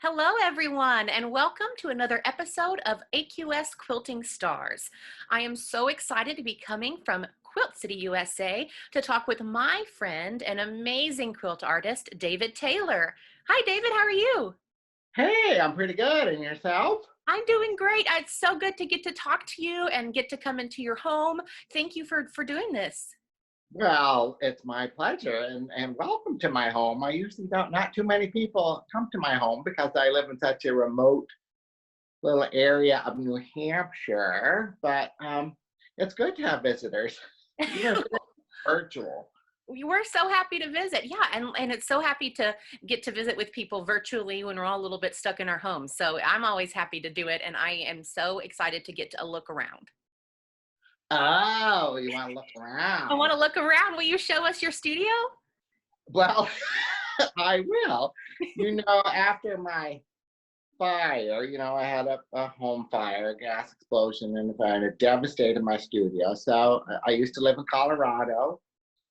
Hello, everyone, and welcome to another episode of AQS Quilting Stars. I am so excited to be coming from Quilt City, USA, to talk with my friend and amazing quilt artist, David Taylor. Hi, David, how are you? Hey, I'm pretty good. And yourself? I'm doing great. It's so good to get to talk to you and get to come into your home. Thank you for doing this. Well, it's my pleasure and welcome to my home. I usually don't, not too many people come to my home because I live in such a remote little area of New Hampshire, but it's good to have visitors, even if it's virtual. We were so happy to visit. Yeah, and it's so happy to get to visit with people virtually when we're all a little bit stuck in our homes. So I'm always happy to do it, and I am so excited to get a look around. Oh, you want to look I want around? to look around. Will you show us your studio? Well, I will. After my fire, I had a home fire, a gas explosion in the fire, and it devastated my studio. So I used to live in Colorado,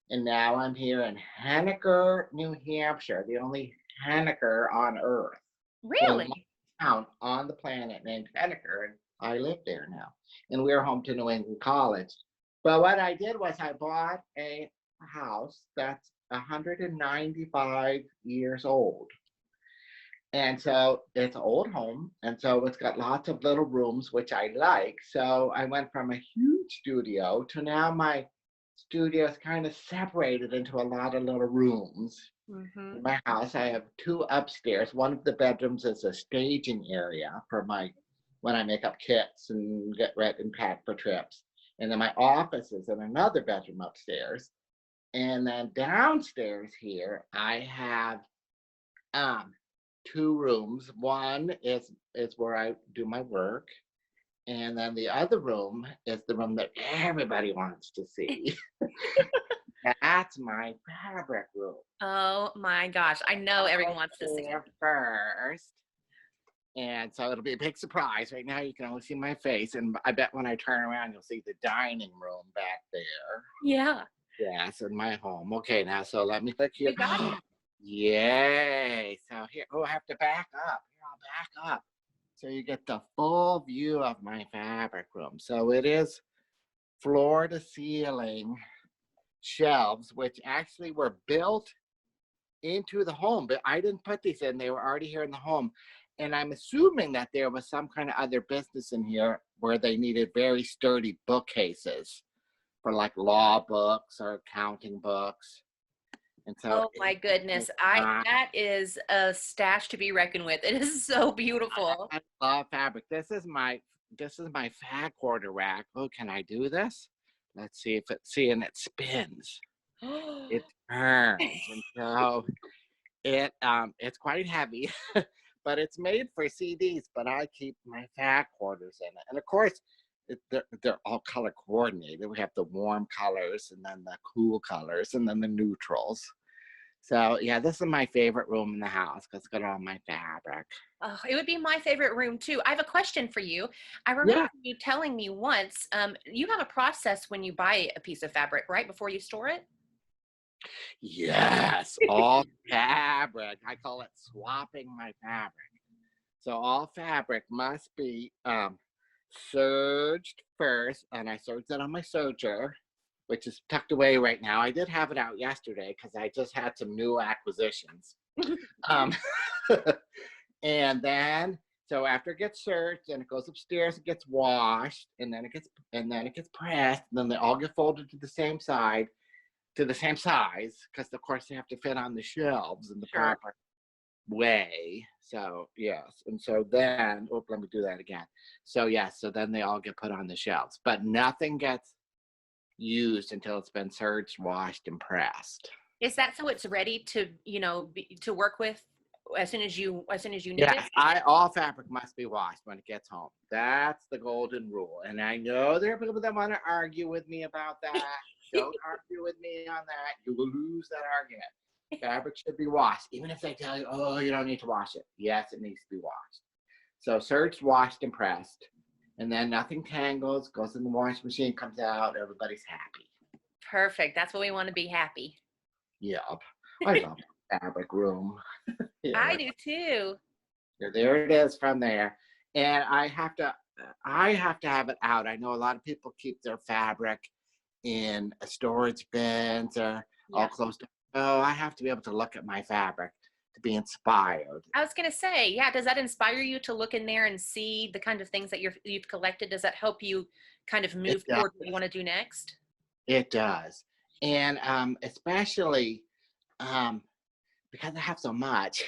and now I'm here in Henniker, New Hampshire, the only Henniker on Earth. There's one Really? town on the planet named Henniker, and I live there now. And we're home to New England College. But what I did was I bought a house that's 195 years old. And so it's an old home. And so it's got lots of little rooms, which I like. So I went from a huge studio to now my studio is kind of separated into a lot of little rooms. Mm-hmm. In my house, I have two upstairs. One of the bedrooms is a staging area for when I make up kits and get ready and pack for trips. And then my office is in another bedroom upstairs. And then downstairs here, I have um two rooms. One is where I do my work, and then the other room is the room that everybody wants to see. That's my fabric room. Oh my gosh. I know everyone wants to see it. There first. And so it'll be a big surprise. Right now you can only see my face, and I bet when I turn around you'll see the dining room back there. Yeah, Yes, in my home. Okay, now so let me click here. you got it. Yay. So here, oh, I have to back up. Here, I'll back up. So you get the full view of my fabric room. So it is floor to ceiling shelves, which actually were built into the home, but I didn't put these in. They were already here in the home. And I'm assuming that there was some kind of other business in here where they needed very sturdy bookcases for like law books or accounting books. And so Oh my goodness. That is a stash to be reckoned with. It is so beautiful. I love fabric. This is my fag quarter rack. Oh, can I do this? Let's see if and it spins. It turns. And so it's quite heavy, but it's made for CDs, but I keep my fag quarters in it. And of course, they're all color coordinated. We have the warm colors and then the cool colors and then the neutrals. So yeah, this is my favorite room in the house because it's got all my fabric. Oh, it would be my favorite room too. I have a question for you. I remember Yeah. you telling me once, you have a process when you buy a piece of fabric, right? Before you store it? Yes, all fabric. I call it swapping my fabric. So all fabric must be serged first, and I serged it on my serger, which is tucked away right now. I did have it out yesterday because I just had some new acquisitions. Um, and then so after it gets serged and it goes upstairs, it gets washed, and then it gets pressed, and then they all get folded to the same side, to the same size, because of course they have to fit on the shelves in the Sure. proper way. So yes, and so then let me do that again. So yes, so then they all get put on the shelves, but nothing gets used until it's been serged, washed, and pressed. Is that so it's ready to, to work with as soon as you need it? Yes, all fabric must be washed when it gets home. That's the golden rule. And I know there are people that want to argue with me about that. Don't argue with me on that. You will lose that argument. Fabric should be washed, even if they tell you, oh, you don't need to wash it. Yes, it needs to be washed. So serged, washed, and pressed. And then nothing tangles, goes in the washing machine, comes out, everybody's happy. Perfect. That's what we want to be happy. Yep. I love the fabric room. I Yeah. do too. There it is from there. And I have to have it out. I know a lot of people keep their fabric in storage bins or all Yeah. closed up. Oh, I have to be able to look at my fabric to be inspired. I was going to say, yeah, does that inspire you to look in there and see the kind of things that you've collected? Does that help you kind of It move does. toward what you want to do next? It does. And especially because I have so much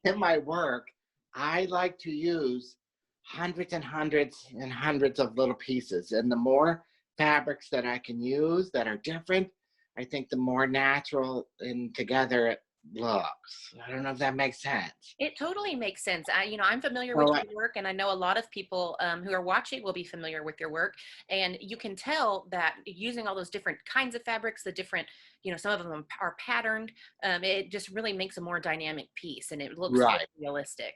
in my work, I like to use hundreds and hundreds and hundreds of little pieces. And the more fabrics that I can use that are different, I think the more natural and together it looks. I don't know if that makes sense. It totally makes sense. I'm familiar with So your work, and I know a lot of people who are watching will be familiar with your work. And you can tell that using all those different kinds of fabrics, the different, some of them are patterned. It just really makes a more dynamic piece, and it looks very right. realistic.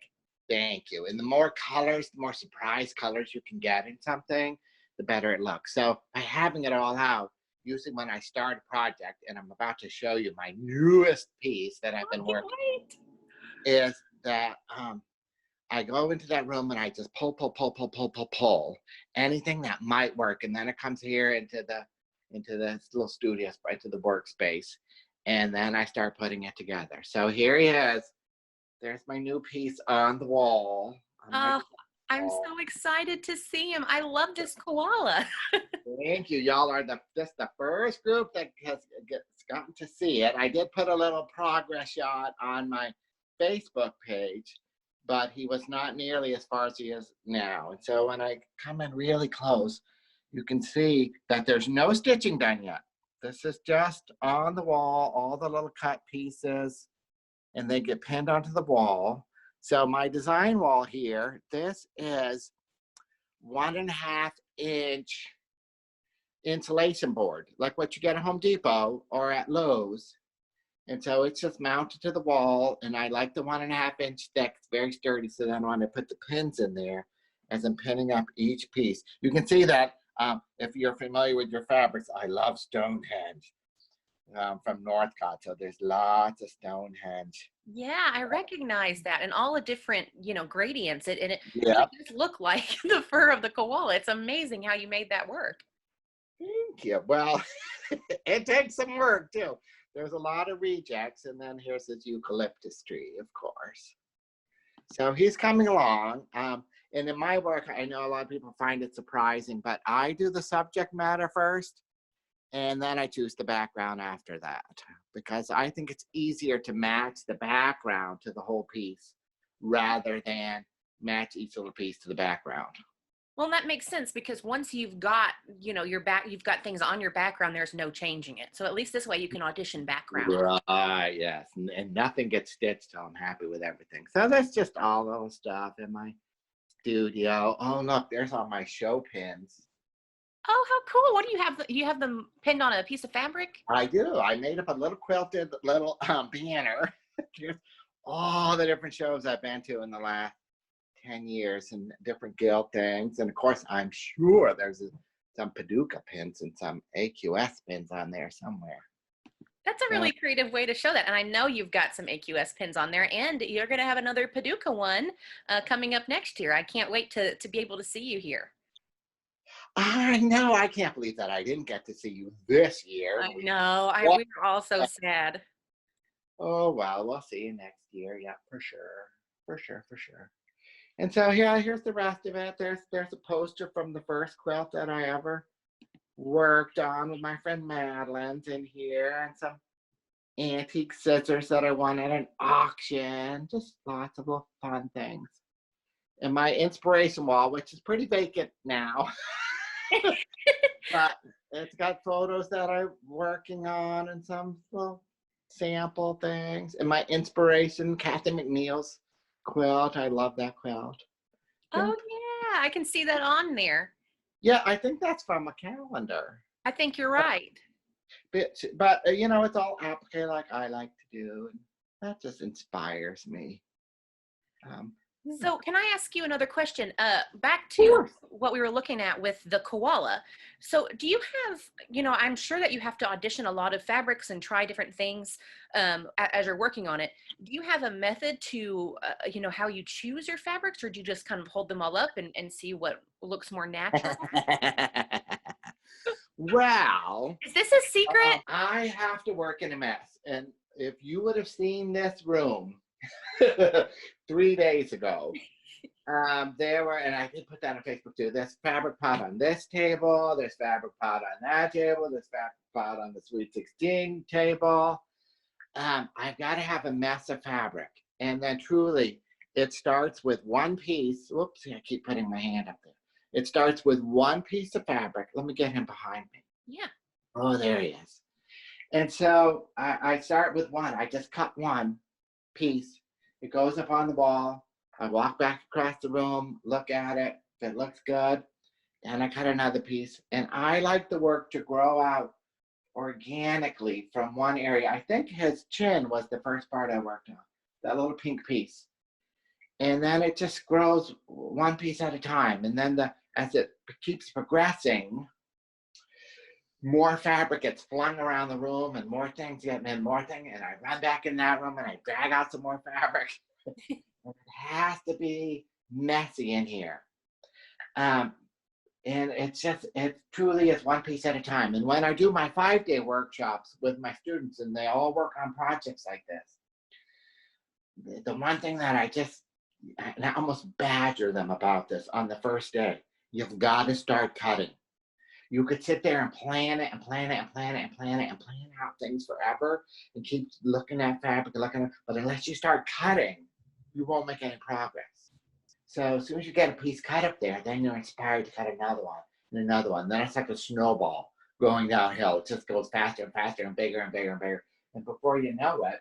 Thank you. And the more colors, the more surprise colors you can get in something, the better it looks. So by having it all out, usually when I start a project, and I'm about to show you my newest piece that I've I been can't working, wait. is that I go into that room and I just pull, pull, pull, pull, pull, pull, pull anything that might work, and then it comes here into this little studio, into the workspace, and then I start putting it together. So here he is. There's my new piece on the wall. On my Oh, I'm wall. so excited to see him. I love this koala. Thank you. Y'all are the first group that has gotten to see it. I did put a little progress shot on my Facebook page, but he was not nearly as far as he is now. And so when I come in really close, you can see that there's no stitching done yet. This is just on the wall, all the little cut pieces, and they get pinned onto the wall. So my design wall here, this is 1.5 inch insulation board, like what you get at Home Depot or at Lowe's. And so it's just mounted to the wall, and I like the 1.5 inch thick. It's very sturdy. So then when I put the pins in there, as I'm pinning up each piece, you can see that if you're familiar with your fabrics, I love Stonehenge from Northcott. So there's lots of Stonehenge. Yeah, I recognize that, and all the different, gradients. And it really Yeah. does look like the fur of the koala. It's amazing how you made that work. Thank you. Well, it takes some work too. There's a lot of rejects, and then here's his eucalyptus tree, of course. So he's coming along. And in my work, I know a lot of people find it surprising, but I do the subject matter first, and then I choose the background after that, because I think it's easier to match the background to the whole piece rather than match each little piece to the background. Well, that makes sense because once you've got, you've got things on your background, there's no changing it. So at least this way you can audition background. Right, yes. And nothing gets stitched till I'm happy with everything. So that's just all little stuff in my studio. Oh, look, there's all my show pins. Oh, how cool. What do you have? You have them pinned on a piece of fabric? I do. I made up a little quilted little banner. Here's all the different shows I've been to in the last 10 years and different guild things. And of course, I'm sure there's some Paducah pins and some AQS pins on there somewhere. That's a So, really creative way to show that. And I know you've got some AQS pins on there, and you're going to have another Paducah one coming up next year. I can't wait to be able to see you here. I know. I can't believe that I didn't get to see you this year. I know. What? We were all so sad. Oh, well, we'll see you next year. Yeah, for sure. For sure, for sure. And so here's the rest of it. There's a poster from the first quilt that I ever worked on with my friend Madeline's in here, and some antique scissors that I won at an auction. Just lots of little fun things. And my inspiration wall, which is pretty vacant now, but it's got photos that I'm working on and some little sample things. And my inspiration, Kathy McNeil's quilt. I love that quilt. Oh, yeah. I can see that on there. Yeah, I think that's from a calendar. I think you're right. But it's all applique like I like to do, and that just inspires me. So can I ask you another question? Back to course. what we were looking at with the koala. So do you have, I'm sure that you have to audition a lot of fabrics and try different things as you're working on it. Do you have a method to, how you choose your fabrics, or do you just kind of hold them all up and see what looks more natural? Well, Is this a secret? I have to work in a mess. And if you would have seen this room 3 days ago, there were, and I did put that on Facebook too, there's fabric pot on this table, there's fabric pot on that table, there's fabric pot on the Sweet 16 table. I've got to have a mess of fabric. And then truly, it starts with one piece. Whoops, I keep putting my hand up there. It starts with one piece of fabric. Let me get him behind me. Yeah. Oh, there he is. And so I start with one. I just cut one piece. It goes up on the wall. I walk back across the room, look at it. If it looks good, and I cut another piece. And I like the work to grow out organically from one area. I think his chin was the first part I worked on, that little pink piece. And then it just grows one piece at a time. And then as it keeps progressing, more fabric gets flung around the room and more things get in, more things. And I run back in that room and I drag out some more fabric. It has to be messy in here. And it truly is one piece at a time. And when I do my 5-day workshops with my students and they all work on projects like this, the one thing that I almost badger them about this on the first day, you've got to start cutting. You could sit there and plan it and plan it and plan it and plan it and plan out things forever and keep looking at fabric and looking at, but unless you start cutting, you won't make any progress. So as soon as you get a piece cut up there, then you're inspired to cut another one and another one. Then it's like a snowball going downhill. It just goes faster and faster and bigger and bigger and bigger. And before you know it,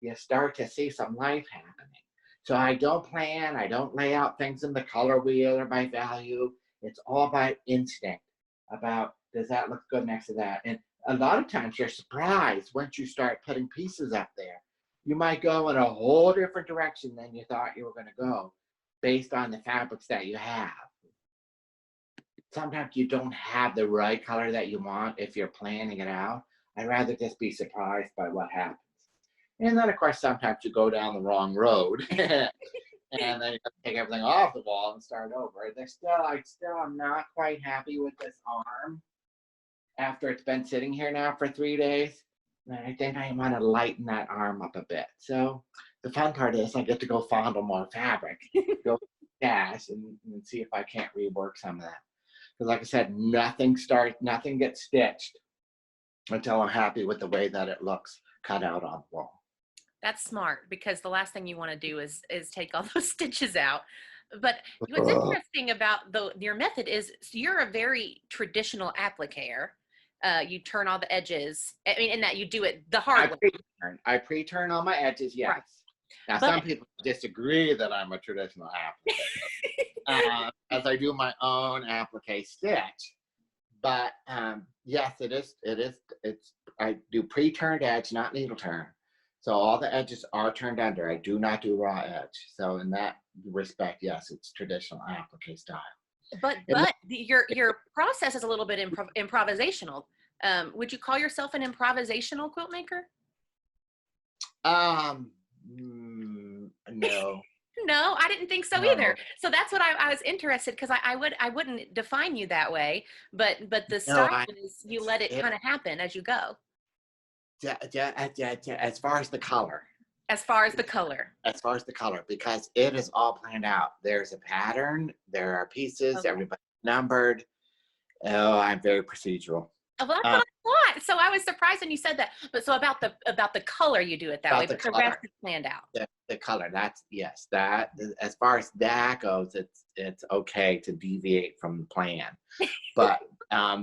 you start to see some life happening. So I don't plan, I don't lay out things in the color wheel or by value. It's all by instinct, about does that look good next to that? And a lot of times you're surprised once you start putting pieces up there. You might go in a whole different direction than you thought you were going to go based on the fabrics that you have. Sometimes you don't have the right color that you want if you're planning it out. I'd rather just be surprised by what happens. And then, of course, sometimes you go down the wrong road and then you take everything off the wall and start over. I still am not quite happy with this arm after it's been sitting here now for 3 days. And I think I want to lighten that arm up a bit. So the fun part is I get to go fondle more fabric, go dash and see if I can't rework some of that. Because like I said, nothing gets stitched until I'm happy with the way that it looks cut out on the wall. That's smart, because the last thing you want to do is take all those stitches out. But what's interesting about your method is you're a very traditional appliquer. You turn all the edges. I mean, in that you do it the hard way. I pre-turn all my edges, yes. Right. Now, some people disagree that I'm a traditional appliquer, as I do my own applique stitch. But yes, it is. I do pre-turned edge, not needle turn. So all the edges are turned under. I do not do raw edge. So in that respect, yes, it's traditional applique style. But your process is a little bit improvisational. Would you call yourself an improvisational quilt maker? No. No, I didn't think so either. So that's what I was interested, because I wouldn't define you that way, but the style is you let it kind of happen as you go. As far as the color. As far as the color. As far as the color, because it is all planned out. There's a pattern, there are pieces, okay. Everybody's numbered. Oh, I'm very procedural. Well, that's what I thought. So I was surprised when you said that. But so about the color, you do it that way, but the rest is planned out. The color, that as far as that goes, it's okay to deviate from the plan. But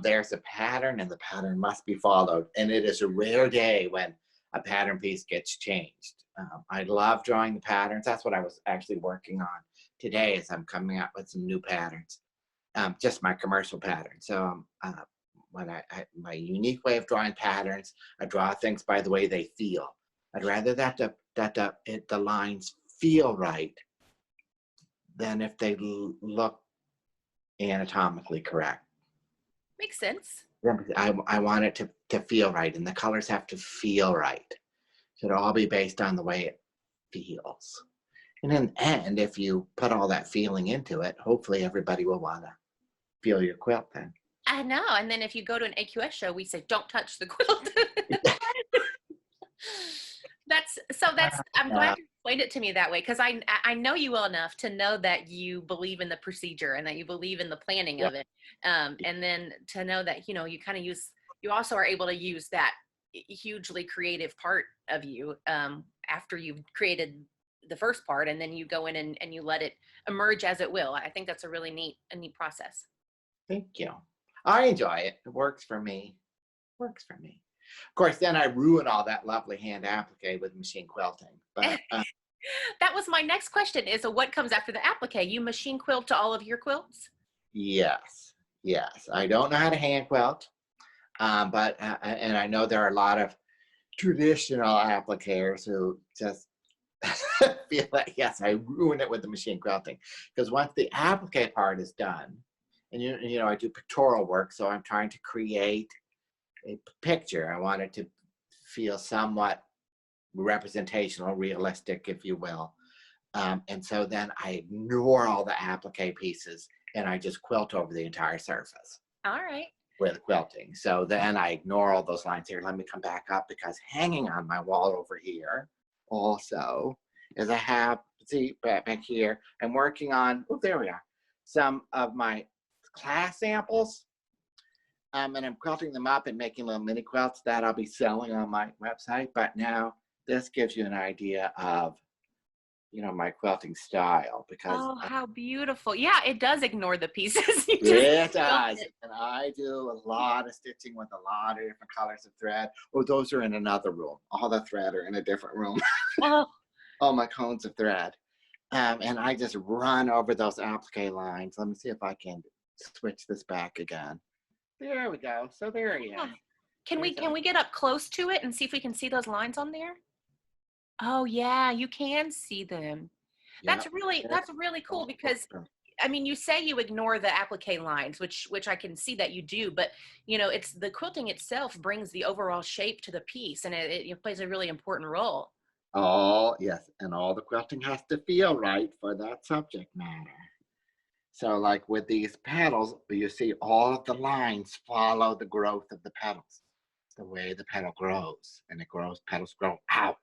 there's a pattern, and the pattern must be followed. And it is a rare day when a pattern piece gets changed. I love drawing the patterns. That's what I was actually working on today, as I'm coming up with some new patterns, just my commercial pattern. So when my unique way of drawing patterns, I draw things by the way they feel. I'd rather that the lines feel right than if they look anatomically correct. Makes sense. I want it to feel right, and the colors have to feel right. Should all be based on the way it feels. And in the end, if you put all that feeling into it, hopefully everybody will want to feel your quilt then. I know. And then if you go to an AQS show, we say, don't touch the quilt. I'm glad you explained it to me that way, because I know you well enough to know that you believe in the procedure and that you believe in the planning of it. And then to know that, you kind of you also are able to use that hugely creative part of you after you've created the first part, and then you go in and you let it emerge as it will. I think that's a really neat process. Thank you. I enjoy it. It works for me. Works for me. Of course, then I ruin all that lovely hand applique with machine quilting. But that was my next question, is so what comes after the applique? You machine quilt to all of your quilts? Yes. I don't know how to hand quilt, but and I know there are a lot of traditional appliqueurs who just feel like, yes, I ruin it with the machine quilting, because once the applique part is done, and you know I do pictorial work, so I'm trying to create a picture. I want it to feel somewhat representational, realistic, if you will. And so then I ignore all the applique pieces and I just quilt over the entire surface. All right. With quilting. So then I ignore all those lines here. Let me come back up, because hanging on my wall over here also is I have, see back here, I'm working on, oh, there we are, some of my class samples. And I'm quilting them up and making little mini quilts that I'll be selling on my website. But now this gives you an idea of, my quilting style, because how beautiful. Yeah, it does ignore the pieces. It does. And I do a lot of stitching with a lot of different colors of thread. Oh, those are in another room. All the thread are in a different room. Oh. All my cones of thread. And I just run over those applique lines. Let me see if I can switch this back again. There we go. So there he is. Can we get up close to it and see if we can see those lines on there? Oh yeah, you can see them. Yep. That's really cool, because I mean, you say you ignore the applique lines, which I can see that you do, but it's the quilting itself brings the overall shape to the piece, and it plays a really important role. Oh yes, and all the quilting has to feel right for that subject matter. So like with these petals, you see all of the lines follow the growth of the petals, the way the petal grows, and it grows, petals grow out.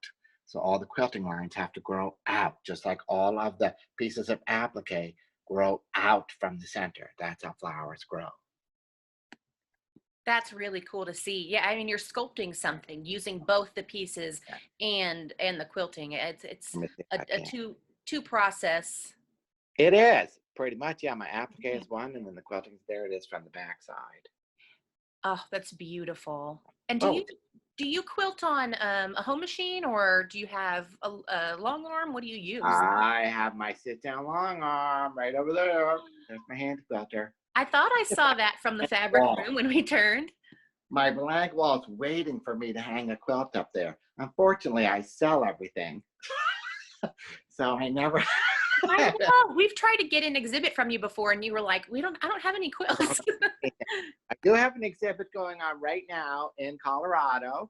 So all the quilting lines have to grow out, just like all of the pieces of applique grow out from the center. That's how flowers grow. That's really cool to see. Yeah, I mean, you're sculpting something using both the pieces and the quilting. It's a two process. It is pretty much, yeah. My applique is one, and then the quilting, there it is from the back side. Oh, that's beautiful. And do you quilt on a home machine, or do you have a long arm? What do you use? I have my sit-down long arm right over there. There's my hand quilter. I thought I saw that from the fabric room when we turned. My blank wall's waiting for me to hang a quilt up there. Unfortunately, I sell everything. So I never... I know. We've tried to get an exhibit from you before, and you were like, I don't have any quilts. I do have an exhibit going on right now in Colorado.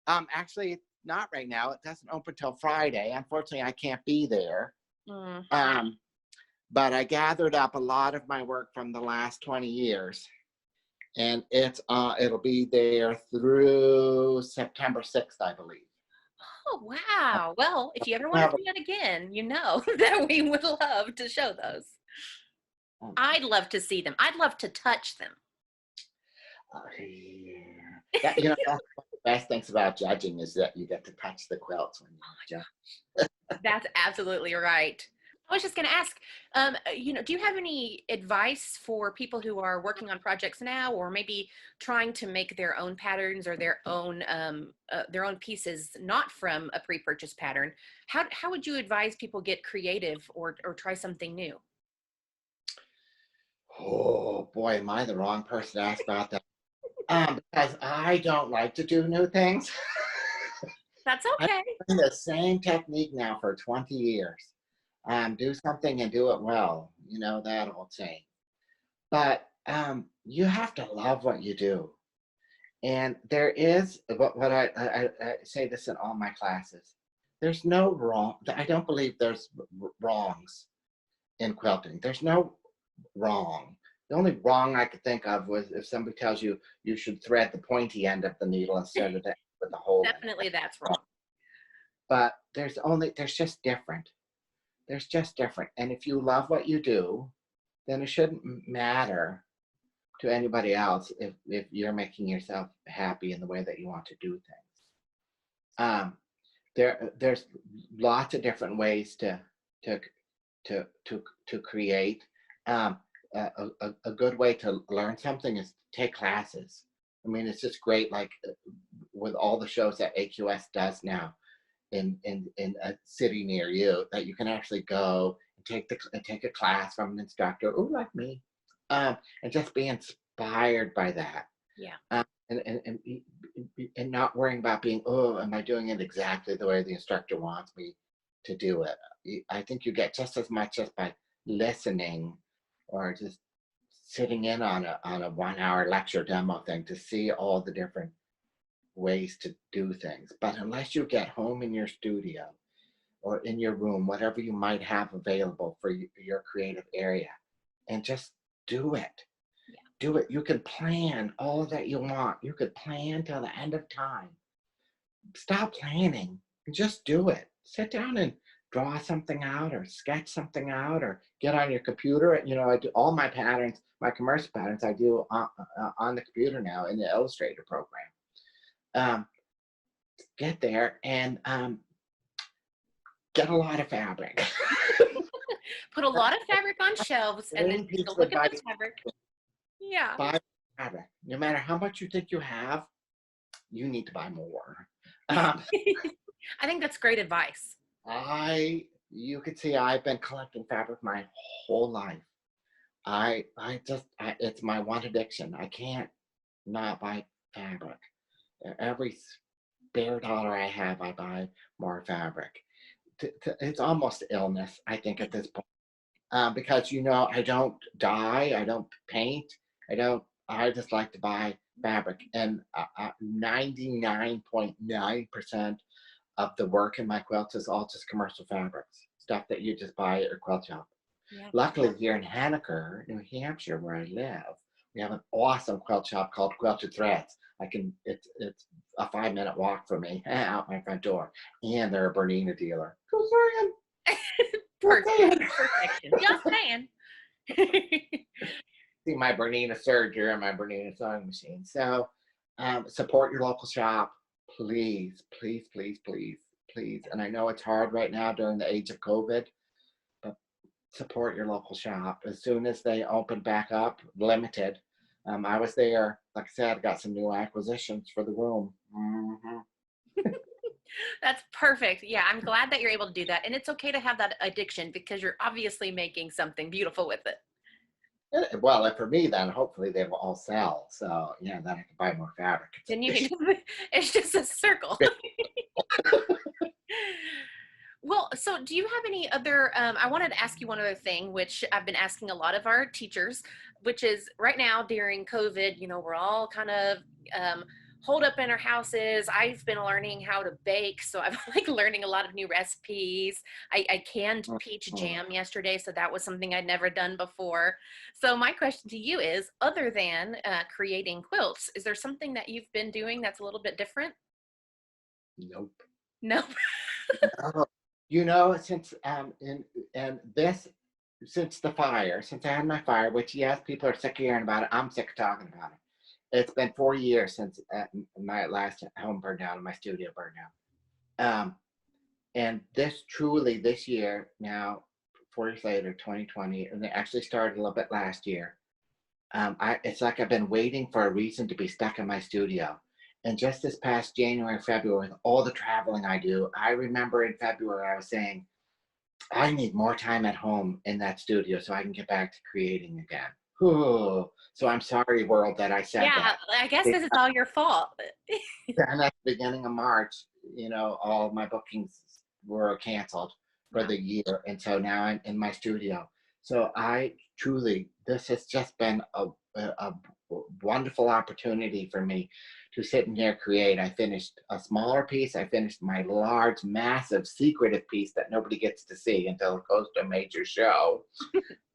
Actually, not right now. It doesn't open till Friday. Unfortunately, I can't be there. But I gathered up a lot of my work from the last 20 years. And it'll be there through September 6th, I believe. Oh, wow. Well, if you ever want to do it again, that we would love to show those. I'd love to see them. I'd love to touch them. Yeah. That's one of the best things about judging, is that you get to touch the quilts when you judge. That's absolutely right. I was just going to ask, do you have any advice for people who are working on projects now, or maybe trying to make their own patterns or their own pieces, not from a pre-purchase pattern? How would you advise people get creative or try something new? Oh boy, am I the wrong person to ask about that? Because I don't like to do new things. That's okay. I've been doing the same technique now for 20 years. Do something and do it well. You know that old saying. But you have to love what you do. And there is what I say this in all my classes. There's no wrong. I don't believe there's wrongs in quilting. There's no wrong. The only wrong I could think of was if somebody tells you you should thread the pointy end of the needle instead of the with the hole in it. Definitely that's wrong. But there's just different. There's just different. And if you love what you do, then it shouldn't matter to anybody else if you're making yourself happy in the way that you want to do things. There's lots of different ways to create. A good way to learn something is take classes. I mean, it's just great, like with all the shows that AQS does now in a city near you, that you can actually go and take a class from an instructor, like me, and just be inspired by that. Yeah. And not worrying about being, oh, am I doing it exactly the way the instructor wants me to do it? I think you get just as much just by listening or just sitting in on a 1 hour lecture demo thing to see all the different ways to do things. But unless you get home in your studio or in your room, whatever you might have available for your creative area, and just do it. Yeah. Do it. You can plan all that you want. You could plan till the end of time. Stop planning and just do it. Sit down and draw something out or sketch something out or get on your computer. You know, I do all my patterns, my commercial patterns I do on the computer now in the Illustrator program. Get there and get a lot of fabric. Put a lot of fabric on shelves and then look at the fabric. Yeah. Buy fabric. No matter how much you think you have, you need to buy more. I think that's great advice. You could see I've been collecting fabric my whole life. It's my one addiction. I can't not buy fabric. Every spare dollar I have, I buy more fabric. It's almost illness, I think, at this point. Because, you know, I don't dye, I don't paint, I just like to buy fabric. And 99.9% of the work in my quilts is all just commercial fabrics, stuff that you just buy at your quilt shop. Yeah. Luckily, here in Henniker, New Hampshire, where I live, we have an awesome quilt shop called Quilted Threads. It's a 5-minute walk from me out my front door, and they're a Bernina dealer. Perfection. Just saying. See my Bernina serger and my Bernina sewing machine. So support your local shop, please, please, please, please, please. And I know it's hard right now during the age of COVID, but support your local shop. As soon as they open back up, limited. I was there, like I said, got some new acquisitions for the room. Mm-hmm. That's perfect. Yeah, I'm glad that you're able to do that. And it's okay to have that addiction because you're obviously making something beautiful with it. Well, for me, then hopefully they will all sell. So yeah, then I can buy more fabric. Then you can, it's just a circle. Well, so do you have any other, I wanted to ask you one other thing, which I've been asking a lot of our teachers, which is right now during COVID, you know, we're all kind of holed up in our houses. I've been learning how to bake, so I'm like learning a lot of new recipes. I canned peach jam yesterday, so that was something I'd never done before. So my question to you is, other than creating quilts, is there something that you've been doing that's a little bit different? Nope. Nope. No. You know, since since the fire, since I had my fire, which yes, people are sick of hearing about it. I'm sick of talking about it. It's been 4 years since my last home burned down, my studio burned down. And this year now, 4 years later, 2020, and it actually started a little bit last year. It's like I've been waiting for a reason to be stuck in my studio. And just this past January, February, with all the traveling I do, I remember in February, I was saying, I need more time at home in that studio so I can get back to creating again. Ooh. So I'm sorry, world, that I said that. Yeah, I guess this is all your fault. And at the beginning of March, you know, all my bookings were canceled for the year. And so now I'm in my studio. So this has just been a wonderful opportunity for me to sit in here, create. I finished a smaller piece. I finished my large, massive, secretive piece that nobody gets to see until it goes to a major show.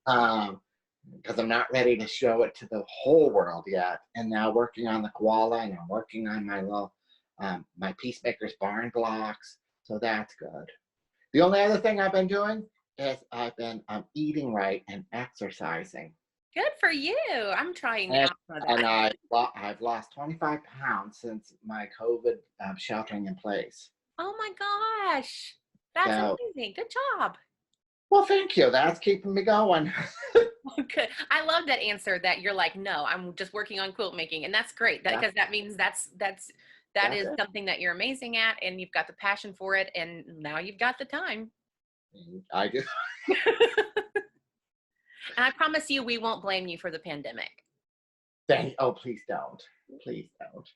Because I'm not ready to show it to the whole world yet. And now working on the koala, and I'm working on my little, my Peacemaker's barn blocks. So that's good. The only other thing I've been doing is I've been eating right and exercising. Good for you. I'm trying And, out some of and that. I've lost 25 pounds since my COVID sheltering in place. Oh my gosh. That's So, amazing. Good job. well, thank you. That's keeping me going. Good. I love that answer that you're like, no, I'm just working on quilt making. And that's great Yeah, because that means that that's is it. something that you're amazing at and you've got the passion for it and now you've got the time. I do. And I promise you we won't blame you for the pandemic. Oh, please don't. Please don't.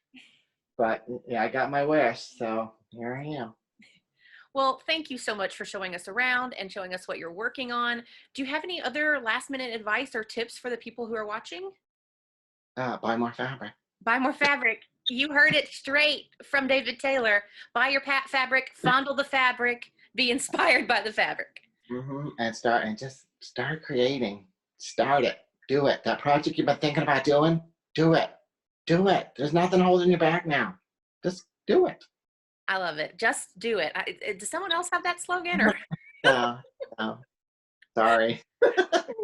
But yeah, I got my wish, so here I am. Well, thank you so much for showing us around and showing us what you're working on. Do you have any other last minute advice or tips for the people who are watching? Buy more fabric. Buy more fabric. You heard it straight from David Taylor. Buy your fabric, fondle the fabric, be inspired by the fabric. And just start creating. Start it. Do it. That project you've been thinking about doing, do it. Do it. There's nothing holding you back now. Just do it. I love it. Just do it. Does someone else have that slogan or? No, no. Sorry.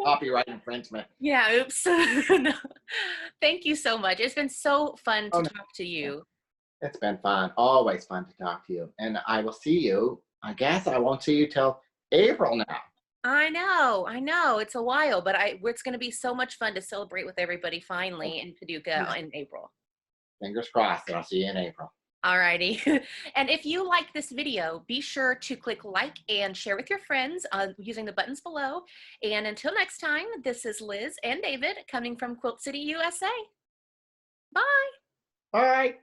Copyright infringement. Yeah, oops. No. Thank you so much. It's been so fun Oh, to no. talk to you. It's been fun. Always fun to talk to you. And I will see you. I guess I won't see you till April now. I know. It's a while, but it's going to be so much fun to celebrate with everybody finally in Paducah in April. Fingers crossed that I'll see you in April. Alrighty. And if you like this video, be sure to click like and share with your friends using the buttons below. And until next time, this is Liz and David coming from Quilt City, USA. Bye. All right.